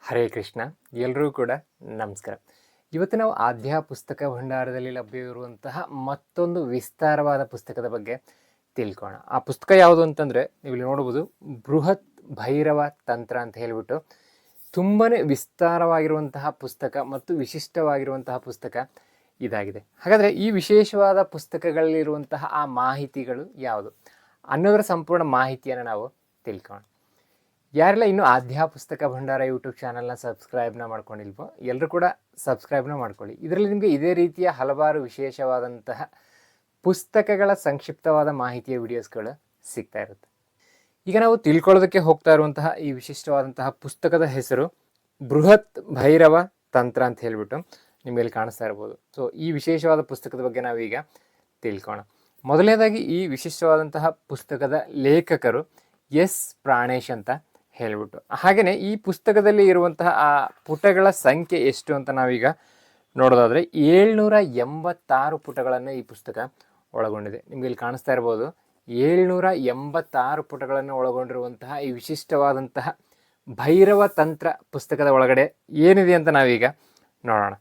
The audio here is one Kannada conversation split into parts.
ಹರೇ ಕೃಷ್ಣ. ಎಲ್ಲರೂ ಕೂಡ ನಮಸ್ಕಾರ. ಇವತ್ತು ನಾವು ಆಧ್ಯ ಪುಸ್ತಕ ಭಂಡಾರದಲ್ಲಿ ಲಭ್ಯವಿರುವಂತಹ ಮತ್ತೊಂದು ವಿಸ್ತಾರವಾದ ಪುಸ್ತಕದ ಬಗ್ಗೆ ತಿಳ್ಕೋಣ. ಆ ಪುಸ್ತಕ ಯಾವುದು ಅಂತಂದರೆ, ನೀವು ಇಲ್ಲಿ ನೋಡ್ಬೋದು, ಬೃಹತ್ ಭೈರವ ತಂತ್ರ ಅಂತ ಹೇಳಿಬಿಟ್ಟು ತುಂಬಾ ವಿಸ್ತಾರವಾಗಿರುವಂತಹ ಪುಸ್ತಕ ಮತ್ತು ವಿಶಿಷ್ಟವಾಗಿರುವಂತಹ ಪುಸ್ತಕ ಇದಾಗಿದೆ. ಹಾಗಾದರೆ ಈ ವಿಶೇಷವಾದ ಪುಸ್ತಕಗಳಲ್ಲಿರುವಂತಹ ಆ ಮಾಹಿತಿಗಳು ಯಾವುದು ಅನ್ನೋದರ ಸಂಪೂರ್ಣ ಮಾಹಿತಿಯನ್ನು ನಾವು ತಿಳ್ಕೋಣ. ಯಾರೆಲ್ಲ ಇನ್ನೂ ಆಧ್ಯ ಪುಸ್ತಕ ಭಂಡಾರ ಯೂಟ್ಯೂಬ್ ಚಾನಲ್ನ ಸಬ್ಸ್ಕ್ರೈಬ್ನ ಮಾಡ್ಕೊಂಡಿಲ್ವೋ ಎಲ್ಲರೂ ಕೂಡ ಸಬ್ಸ್ಕ್ರೈಬ್ನ ಮಾಡ್ಕೊಳ್ಳಿ. ಇದರಲ್ಲಿ ನಿಮಗೆ ಇದೇ ರೀತಿಯ ಹಲವಾರು ವಿಶೇಷವಾದಂತಹ ಪುಸ್ತಕಗಳ ಸಂಕ್ಷಿಪ್ತವಾದ ಮಾಹಿತಿಯ ವಿಡಿಯೋಸ್ಗಳು ಸಿಗ್ತಾ ಇರುತ್ತೆ. ಈಗ ನಾವು ತಿಳ್ಕೊಳ್ಳೋದಕ್ಕೆ ಹೋಗ್ತಾ ಇರುವಂತಹ ಈ ವಿಶಿಷ್ಟವಾದಂತಹ ಪುಸ್ತಕದ ಹೆಸರು ಬೃಹತ್ ಭೈರವ ತಂತ್ರ ಅಂತ ಹೇಳಿಬಿಟ್ಟು ನಿಮಗೆ ಕಾಣಿಸ್ತಾ ಇರ್ಬೋದು. ಸೊ ಈ ವಿಶೇಷವಾದ ಪುಸ್ತಕದ ಬಗ್ಗೆ ನಾವೀಗ ತಿಳ್ಕೋಣ. ಮೊದಲನೇದಾಗಿ ಈ ವಿಶಿಷ್ಟವಾದಂತಹ ಪುಸ್ತಕದ ಲೇಖಕರು ಎಸ್ ಪ್ರಾಣೇಶ್ ಅಂತ ಹೇಳ್ಬಿಟ್ಟು, ಹಾಗೆಯೇ ಈ ಪುಸ್ತಕದಲ್ಲಿ ಇರುವಂತಹ ಆ ಪುಟಗಳ ಸಂಖ್ಯೆ ಎಷ್ಟು ಅಂತ ನಾವೀಗ ನೋಡೋದಾದರೆ 786 ಪುಟಗಳನ್ನು ಈ ಪುಸ್ತಕ ಒಳಗೊಂಡಿದೆ. ನಿಮಗೆ ಇಲ್ಲಿ ಕಾಣಿಸ್ತಾ ಇರ್ಬೋದು, 786 ಪುಟಗಳನ್ನು ಒಳಗೊಂಡಿರುವಂತಹ ಈ ವಿಶಿಷ್ಟವಾದಂತಹ ಭೈರವ ತಂತ್ರ ಪುಸ್ತಕದ ಒಳಗಡೆ ಏನಿದೆ ಅಂತ ನಾವೀಗ ನೋಡೋಣ.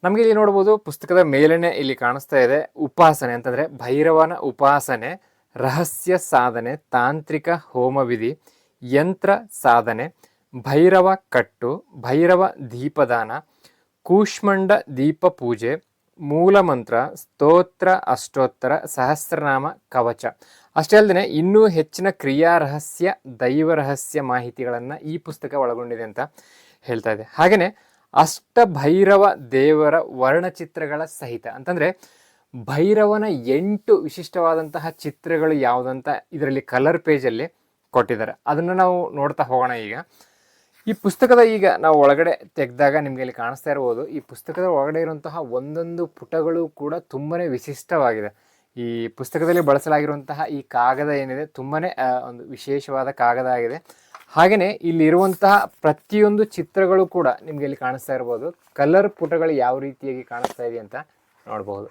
ನಮಗೆ ಇಲ್ಲಿ ನೋಡ್ಬೋದು, ಪುಸ್ತಕದ ಮೇಲೇ ಇಲ್ಲಿ ಕಾಣಿಸ್ತಾ ಇದೆ ಉಪಾಸನೆ ಅಂತಂದರೆ ಭೈರವನ ಉಪಾಸನೆ, ರಹಸ್ಯ ಸಾಧನೆ, ತಾಂತ್ರಿಕ ಹೋಮವಿಧಿ, ಯಂತ್ರ ಸಾಧನೆ, ಭೈರವ ಕಟ್ಟು, ಭೈರವ ದೀಪದಾನ, ಕೂಷ್ಮಂಡ ದೀಪ ಪೂಜೆ, ಮೂಲಮಂತ್ರ, ಸ್ತೋತ್ರ, ಅಷ್ಟೋತ್ತರ, ಸಹಸ್ರನಾಮ, ಕವಚ. ಅಷ್ಟೇ ಅಲ್ಲದೆ ಇನ್ನೂ ಹೆಚ್ಚಿನ ಕ್ರಿಯಾ ರಹಸ್ಯ, ದೈವ ರಹಸ್ಯ ಮಾಹಿತಿಗಳನ್ನು ಈ ಪುಸ್ತಕ ಒಳಗೊಂಡಿದೆ ಅಂತ ಹೇಳ್ತಾ ಇದೆ. ಹಾಗೆಯೇ ಅಷ್ಟಭೈರವ ದೇವರ ವರ್ಣಚಿತ್ರಗಳ ಸಹಿತ, ಅಂತಂದರೆ ಭೈರವನ 8 ವಿಶಿಷ್ಟವಾದಂತಹ ಚಿತ್ರಗಳು ಯಾವುದಂತ ಇದರಲ್ಲಿ ಕಲರ್ ಪೇಜಲ್ಲಿ ಕೊಟ್ಟಿದ್ದಾರೆ. ಅದನ್ನು ನಾವು ನೋಡ್ತಾ ಹೋಗೋಣ. ಈ ಪುಸ್ತಕದ ಈಗ ನಾವು ಒಳಗಡೆ ತೆಗೆದಾಗ ನಿಮಗೆ ಇಲ್ಲಿ ಕಾಣಿಸ್ತಾ ಇರ್ಬೋದು, ಈ ಪುಸ್ತಕದ ಒಳಗಡೆ ಇರುವಂತಹ ಒಂದೊಂದು ಪುಟಗಳು ಕೂಡ ತುಂಬಾ ವಿಶಿಷ್ಟವಾಗಿದೆ. ಈ ಪುಸ್ತಕದಲ್ಲಿ ಬಳಸಲಾಗಿರುವಂತಹ ಈ ಕಾಗದ ಏನಿದೆ ತುಂಬಾ ಒಂದು ವಿಶೇಷವಾದ ಕಾಗದ ಆಗಿದೆ. ಹಾಗೆಯೇ ಇಲ್ಲಿರುವಂತಹ ಪ್ರತಿಯೊಂದು ಚಿತ್ರಗಳು ಕೂಡ ನಿಮಗೆ ಇಲ್ಲಿ ಕಾಣಿಸ್ತಾ ಇರ್ಬೋದು, ಕಲರ್ ಪುಟಗಳು ಯಾವ ರೀತಿಯಾಗಿ ಕಾಣಿಸ್ತಾ ಇದೆ ಅಂತ ನೋಡ್ಬೋದು.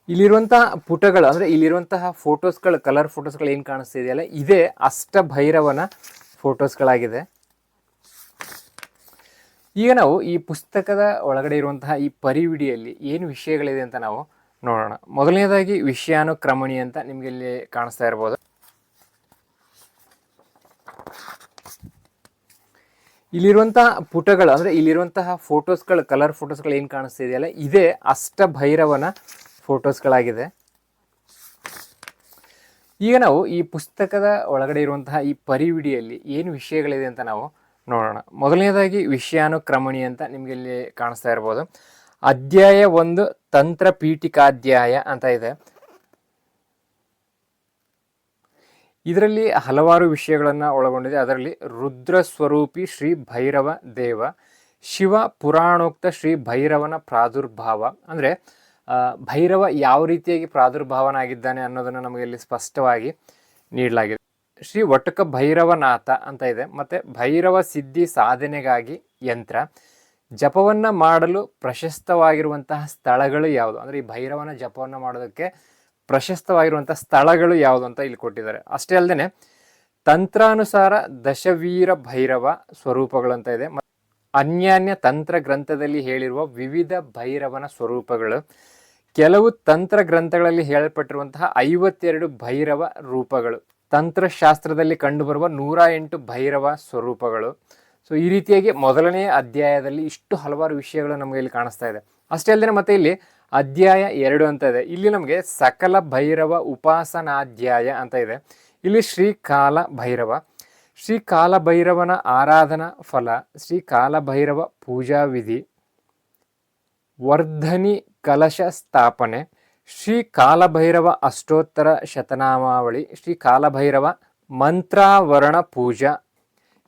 ಇಲ್ಲಿರುವಂತಹ ಪುಟಗಳು ಅಂದರೆ ಇಲ್ಲಿರುವಂತಹ ಫೋಟೋಸ್ಗಳು, ಕಲರ್ ಫೋಟೋಸ್ಗಳು ಏನು ಕಾಣಿಸ್ತಾ ಇದೆಯಲ್ಲ, ಇದೇ ಅಷ್ಟಭೈರವನ ಫೋಟೋಸ್ಗಳಾಗಿದೆ. ಈಗ ನಾವು ಈ ಪುಸ್ತಕದ ಒಳಗಡೆ ಇರುವಂತಹ ಈ ಪರಿವಿಡಿಯಲ್ಲಿ ಏನು ವಿಷಯಗಳಿದೆ ಅಂತ ನಾವು ನೋಡೋಣ. ಮೊದಲನೇದಾಗಿ ವಿಷಯಾನುಕ್ರಮಣಿ ಅಂತ ನಿಮಗೆ ಇಲ್ಲಿ ಕಾಣಿಸ್ತಾ ಇರ್ಬೋದು. ಇಲ್ಲಿರುವಂತಹ ಪುಟಗಳು ಅಂದರೆ ಇಲ್ಲಿರುವಂತಹ ಫೋಟೋಸ್ಗಳು, ಕಲರ್ ಫೋಟೋಸ್ಗಳು ಏನು ಕಾಣಿಸ್ತಾ ಇದೆಯಲ್ಲ, ಇದೇ ಅಷ್ಟಭೈರವನ ಫೋಟೋಸ್ಗಳಾಗಿದೆ. ಈಗ ನಾವು ಈ ಪುಸ್ತಕದ ಒಳಗಡೆ ಇರುವಂತಹ ಈ ಪರಿವಿಡಿಯಲ್ಲಿ ಏನು ವಿಷಯಗಳಿದೆ ಅಂತ ನಾವು ನೋಡೋಣ. ಮೊದಲನೇದಾಗಿ ವಿಷಯಾನುಕ್ರಮಣಿ ಅಂತ ನಿಮಗೆ ಇಲ್ಲಿ ಕಾಣಿಸ್ತಾ ಇರ್ಬೋದು. ಅಧ್ಯಾಯ 1 ತಂತ್ರ ಪೀಠಿಕಾಧ್ಯಾಯ ಅಂತ ಇದೆ. ಇದರಲ್ಲಿ ಹಲವಾರು ವಿಷಯಗಳನ್ನು ಒಳಗೊಂಡಿದೆ. ಅದರಲ್ಲಿ ರುದ್ರ ಸ್ವರೂಪಿ ಶ್ರೀ ಭೈರವ ದೇವ, ಶಿವ ಪುರಾಣೋಕ್ತ ಶ್ರೀ ಭೈರವನ ಪ್ರಾದುರ್ಭಾವ, ಅಂದರೆ ಭೈರವ ಯಾವ ರೀತಿಯಾಗಿ ಪ್ರಾದುರ್ಭಾವನಾಗಿದ್ದಾನೆ ಅನ್ನೋದನ್ನು ನಮಗೆ ಇಲ್ಲಿ ಸ್ಪಷ್ಟವಾಗಿ ನೀಡಲಾಗಿದೆ. ಶ್ರೀ ವಟಕ ಭೈರವನಾಥ ಅಂತ ಇದೆ. ಮತ್ತು ಭೈರವ ಸಿದ್ಧಿ ಸಾಧನೆಗಾಗಿ ಯಂತ್ರ, ಜಪವನ್ನು ಮಾಡಲು ಪ್ರಶಸ್ತವಾಗಿರುವಂತಹ ಸ್ಥಳಗಳು ಯಾವುದು, ಅಂದರೆ ಈ ಭೈರವನ ಜಪವನ್ನು ಮಾಡೋದಕ್ಕೆ ಪ್ರಶಸ್ತವಾಗಿರುವಂಥ ಸ್ಥಳಗಳು ಯಾವುದು ಅಂತ ಇಲ್ಲಿ ಕೊಟ್ಟಿದ್ದಾರೆ. ಅಷ್ಟೇ ಅಲ್ಲದೆ ತಂತ್ರಾನುಸಾರ ದಶವೀರ ಭೈರವ ಸ್ವರೂಪಗಳು ಅಂತ ಇದೆ. ಅನ್ಯಾನ್ಯ ತಂತ್ರ ಗ್ರಂಥದಲ್ಲಿ ಹೇಳಿರುವ ವಿವಿಧ ಭೈರವನ ಸ್ವರೂಪಗಳು, ಕೆಲವು ತಂತ್ರ ಗ್ರಂಥಗಳಲ್ಲಿ ಹೇಳಲ್ಪಟ್ಟಿರುವಂತಹ 52 ಭೈರವ ರೂಪಗಳು, ತಂತ್ರಶಾಸ್ತ್ರದಲ್ಲಿ ಕಂಡುಬರುವ 108 ಭೈರವ ಸ್ವರೂಪಗಳು. ಸೊ ಈ ರೀತಿಯಾಗಿ ಮೊದಲನೆಯ ಅಧ್ಯಾಯದಲ್ಲಿ ಇಷ್ಟು ಹಲವಾರು ವಿಷಯಗಳು ನಮಗೆ ಇಲ್ಲಿ ಕಾಣಿಸ್ತಾ ಇದೆ. ಅಷ್ಟೇ ಅಲ್ಲದೆ ಮತ್ತೆ ಇಲ್ಲಿ ಅಧ್ಯಾಯ 2 ಅಂತ ಇದೆ. ಇಲ್ಲಿ ನಮಗೆ ಸಕಲ ಭೈರವ ಉಪಾಸನಾಧ್ಯಾಯ ಅಂತ ಇದೆ. ಇಲ್ಲಿ ಶ್ರೀ ಕಾಲ ಭೈರವ, ಶ್ರೀ ಕಾಲಭೈರವನ ಆರಾಧನಾ ಫಲ, ಶ್ರೀ ಕಾಲಭೈರವ ಪೂಜಾ ವಿಧಿ, ವರ್ಧನಿ ಕಲಶ ಸ್ಥಾಪನೆ, ಶ್ರೀ ಕಾಲಭೈರವ ಅಷ್ಟೋತ್ತರ ಶತನಾಮಾವಳಿ, ಶ್ರೀ ಕಾಲಭೈರವ ಮಂತ್ರಾವರಣ ಪೂಜಾ,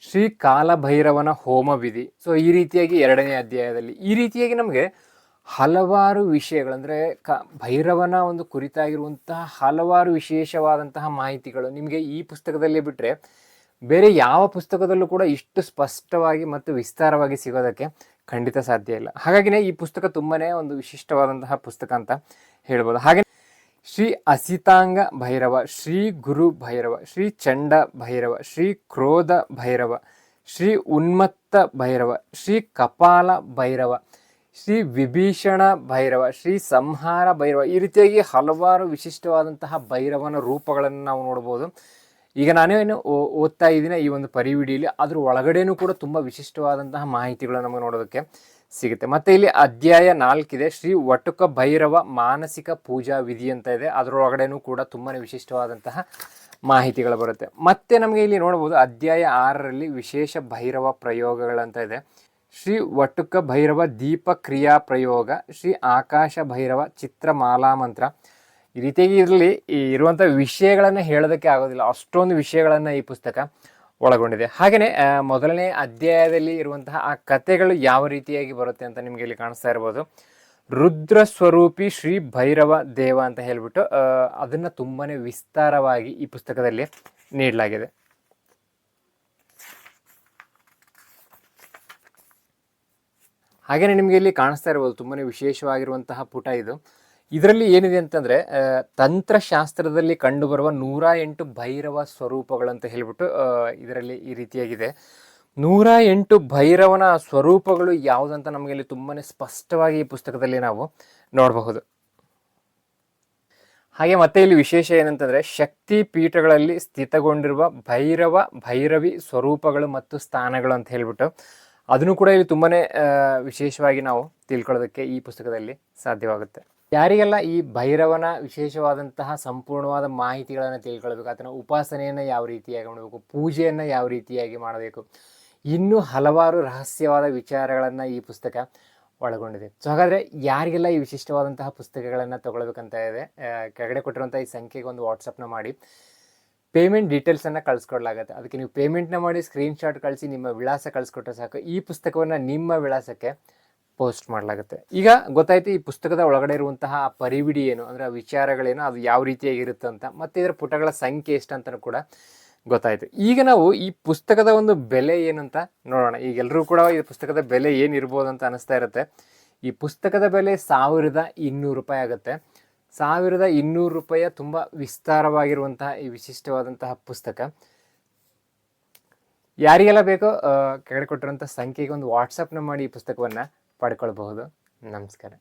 ಶ್ರೀ ಕಾಲಭೈರವನ ಹೋಮ ವಿಧಿ. ಸೊ ಈ ರೀತಿಯಾಗಿ 2ನೇ ಅಧ್ಯಾಯದಲ್ಲಿ ಈ ರೀತಿಯಾಗಿ ನಮಗೆ ಹಲವಾರು ವಿಷಯಗಳು, ಅಂದರೆ ಭೈರವನ ಒಂದು ಕುರಿತಾಗಿರುವಂತಹ ಹಲವಾರು ವಿಶೇಷವಾದಂತಹ ಮಾಹಿತಿಗಳು ನಿಮಗೆ ಈ ಪುಸ್ತಕದಲ್ಲಿ ಬಿಟ್ಟರೆ ಬೇರೆ ಯಾವ ಪುಸ್ತಕದಲ್ಲೂ ಕೂಡ ಇಷ್ಟು ಸ್ಪಷ್ಟವಾಗಿ ಮತ್ತು ವಿಸ್ತಾರವಾಗಿ ಸಿಗೋದಕ್ಕೆ ಖಂಡಿತ ಸಾಧ್ಯ ಇಲ್ಲ. ಹಾಗಾಗಿನೇ ಈ ಪುಸ್ತಕ ತುಂಬಾನೇ ಒಂದು ವಿಶಿಷ್ಟವಾದಂತಹ ಪುಸ್ತಕ ಅಂತ ಹೇಳ್ಬೋದು. ಹಾಗೆ ಶ್ರೀ ಅಸಿತಾಂಗ ಭೈರವ, ಶ್ರೀ ಗುರು ಭೈರವ, ಶ್ರೀ ಚಂಡ ಭೈರವ, ಶ್ರೀ ಕ್ರೋಧ ಭೈರವ, ಶ್ರೀ ಉನ್ಮತ್ತ ಭೈರವ, ಶ್ರೀ ಕಪಾಲ ಭೈರವ, ಶ್ರೀ ವಿಭೀಷಣ ಭೈರವ, ಶ್ರೀ ಸಂಹಾರ ಭೈರವ, ಈ ರೀತಿಯಾಗಿ ಹಲವಾರು ವಿಶಿಷ್ಟವಾದಂತಹ ಭೈರವನ ರೂಪಗಳನ್ನು ನಾವು ನೋಡ್ಬೋದು. ಈಗ ನಾನೇನು ಓದ್ತಾ ಇದ್ದೀನಿ ಈ ಒಂದು ಪರಿವಿಡಿಯಲ್ಲಿ, ಅದ್ರ ಒಳಗಡೆನೂ ಕೂಡ ತುಂಬ ವಿಶಿಷ್ಟವಾದಂತಹ ಮಾಹಿತಿಗಳು ನಮಗೆ ನೋಡೋದಕ್ಕೆ ಸಿಗುತ್ತೆ. ಮತ್ತು ಇಲ್ಲಿ ಅಧ್ಯಾಯ 4 ಇದೆ, ಶ್ರೀ ವಟುಕ ಭೈರವ ಮಾನಸಿಕ ಪೂಜಾ ವಿಧಿ ಅಂತ ಇದೆ. ಅದರೊಳಗಡೆನೂ ಕೂಡ ತುಂಬಾ ವಿಶಿಷ್ಟವಾದಂತಹ ಮಾಹಿತಿಗಳು ಬರುತ್ತೆ. ಮತ್ತೆ ನಮಗೆ ಇಲ್ಲಿ ನೋಡ್ಬೋದು ಅಧ್ಯಾಯ 6ರಲ್ಲಿ ವಿಶೇಷ ಭೈರವ ಪ್ರಯೋಗಗಳಂತ ಇದೆ. ಶ್ರೀ ವಟುಕ ಭೈರವ ದೀಪ ಕ್ರಿಯಾ ಪ್ರಯೋಗ, ಶ್ರೀ ಆಕಾಶ ಭೈರವ ಚಿತ್ರಮಾಲಾ ಮಂತ್ರ. ಈ ರೀತಿಯಾಗಿ ಇದರಲ್ಲಿ ಇರುವಂಥ ವಿಷಯಗಳನ್ನು ಹೇಳೋದಕ್ಕೆ ಆಗೋದಿಲ್ಲ, ಅಷ್ಟೊಂದು ವಿಷಯಗಳನ್ನು ಈ ಪುಸ್ತಕ ಒಳಗೊಂಡಿದೆ. ಹಾಗೆಯೇ ಮೊದಲನೇ ಅಧ್ಯಾಯದಲ್ಲಿ ಇರುವಂತಹ ಆ ಕಥೆಗಳು ಯಾವ ರೀತಿಯಾಗಿ ಬರುತ್ತೆ ಅಂತ ನಿಮಗೆ ಇಲ್ಲಿ ಕಾಣಿಸ್ತಾ ಇರ್ಬೋದು. ರುದ್ರ ಸ್ವರೂಪಿ ಶ್ರೀ ಭೈರವ ದೇವ ಅಂತ ಹೇಳ್ಬಿಟ್ಟು ಅದನ್ನು ತುಂಬಾ ವಿಸ್ತಾರವಾಗಿ ಈ ಪುಸ್ತಕದಲ್ಲಿ ನೀಡಲಾಗಿದೆ. ಹಾಗೆಯೇ ನಿಮಗೆ ಇಲ್ಲಿ ಕಾಣಿಸ್ತಾ ಇರ್ಬೋದು ತುಂಬಾ ವಿಶೇಷವಾಗಿರುವಂತಹ ಪುಟ ಇದು. ಇದರಲ್ಲಿ ಏನಿದೆ ಅಂತಂದರೆ ತಂತ್ರಶಾಸ್ತ್ರದಲ್ಲಿ ಕಂಡುಬರುವ 108 ಭೈರವ ಸ್ವರೂಪಗಳಂತ ಹೇಳ್ಬಿಟ್ಟು ಇದರಲ್ಲಿ ಈ ರೀತಿಯಾಗಿದೆ. 108 ಭೈರವನ ಸ್ವರೂಪಗಳು ಯಾವುದಂತ ನಮಗೆ ಇಲ್ಲಿ ತುಂಬಾ ಸ್ಪಷ್ಟವಾಗಿ ಈ ಪುಸ್ತಕದಲ್ಲಿ ನಾವು ನೋಡಬಹುದು. ಹಾಗೆ ಮತ್ತೆ ಇಲ್ಲಿ ವಿಶೇಷ ಏನಂತಂದರೆ ಶಕ್ತಿ ಪೀಠಗಳಲ್ಲಿ ಸ್ಥಿತಗೊಂಡಿರುವ ಭೈರವ ಭೈರವಿ ಸ್ವರೂಪಗಳು ಮತ್ತು ಸ್ಥಾನಗಳು ಅಂತ ಹೇಳ್ಬಿಟ್ಟು ಅದನ್ನು ಕೂಡ ಇಲ್ಲಿ ತುಂಬಾ ವಿಶೇಷವಾಗಿ ನಾವು ತಿಳ್ಕೊಳ್ಳೋದಕ್ಕೆ ಈ ಪುಸ್ತಕದಲ್ಲಿ ಸಾಧ್ಯವಾಗುತ್ತೆ. ಯಾರಿಗೆಲ್ಲ ಈ ಭೈರವನ ವಿಶೇಷವಾದಂತಹ ಸಂಪೂರ್ಣವಾದ ಮಾಹಿತಿಗಳನ್ನು ತಿಳ್ಕೊಳ್ಬೇಕು, ಆತನ ಉಪಾಸನೆಯನ್ನು ಯಾವ ರೀತಿಯಾಗಿ ಮಾಡಬೇಕು, ಪೂಜೆಯನ್ನು ಯಾವ ರೀತಿಯಾಗಿ ಮಾಡಬೇಕು, ಇನ್ನೂ ಹಲವಾರು ರಹಸ್ಯವಾದ ವಿಚಾರಗಳನ್ನು ಈ ಪುಸ್ತಕ ಒಳಗೊಂಡಿದೆ. ಸೊ ಹಾಗಾದರೆ ಯಾರಿಗೆಲ್ಲ ಈ ವಿಶಿಷ್ಟವಾದಂತಹ ಪುಸ್ತಕಗಳನ್ನು ತೊಗೊಳ್ಬೇಕಂತ ಇದೆ, ಕೆಳಗಡೆ ಕೊಟ್ಟಿರುವಂಥ ಈ ಸಂಖ್ಯೆಗೆ ಒಂದು ವಾಟ್ಸಪ್ನ ಮಾಡಿ ಪೇಮೆಂಟ್ ಡೀಟೇಲ್ಸನ್ನು ಕಳಿಸ್ಕೊಡ್ಲಾಗುತ್ತೆ. ಅದಕ್ಕೆ ನೀವು ಪೇಮೆಂಟ್ನ ಮಾಡಿ ಸ್ಕ್ರೀನ್ಶಾಟ್ ಕಳಿಸಿ ನಿಮ್ಮ ವಿಳಾಸ ಕಳಿಸ್ಕೊಟ್ರೆ ಸಾಕು, ಈ ಪುಸ್ತಕವನ್ನು ನಿಮ್ಮ ವಿಳಾಸಕ್ಕೆ ಪೋಸ್ಟ್ ಮಾಡಲಾಗುತ್ತೆ. ಈಗ ಗೊತ್ತಾಯ್ತು ಈ ಪುಸ್ತಕದ ಒಳಗಡೆ ಇರುವಂತಹ ಪರಿವಿಡಿ ಏನು, ಅಂದರೆ ಆ ವಿಚಾರಗಳೇನು, ಅದು ಯಾವ ರೀತಿಯಾಗಿರುತ್ತೆ ಅಂತ, ಮತ್ತು ಇದರ ಪುಟಗಳ ಸಂಖ್ಯೆ ಎಷ್ಟಂತನೂ ಕೂಡ ಗೊತ್ತಾಯಿತು. ಈಗ ನಾವು ಈ ಪುಸ್ತಕದ ಒಂದು ಬೆಲೆ ಏನಂತ ನೋಡೋಣ. ಈಗೆಲ್ಲರೂ ಕೂಡ ಈ ಪುಸ್ತಕದ ಬೆಲೆ ಏನಿರ್ಬೋದು ಅಂತ ಅನಿಸ್ತಾ ಇರುತ್ತೆ. ಈ ಪುಸ್ತಕದ ಬೆಲೆ 1200 ರೂಪಾಯಿ ಆಗುತ್ತೆ. 1200 ರೂಪಾಯಿಯ ತುಂಬ ವಿಸ್ತಾರವಾಗಿರುವಂತಹ ಈ ವಿಶಿಷ್ಟವಾದಂತಹ ಪುಸ್ತಕ ಯಾರಿಗೆಲ್ಲ ಬೇಕೋ ಕೆಳಗಡೆ ಕೊಟ್ಟಿರುವಂಥ ಸಂಖ್ಯೆಗೆ ಒಂದು ವಾಟ್ಸಪ್ನ ಮಾಡಿ ಈ ಪುಸ್ತಕವನ್ನು ಪಡ್ಕೊಳ್ಬಹುದು. ನಮಸ್ಕಾರ.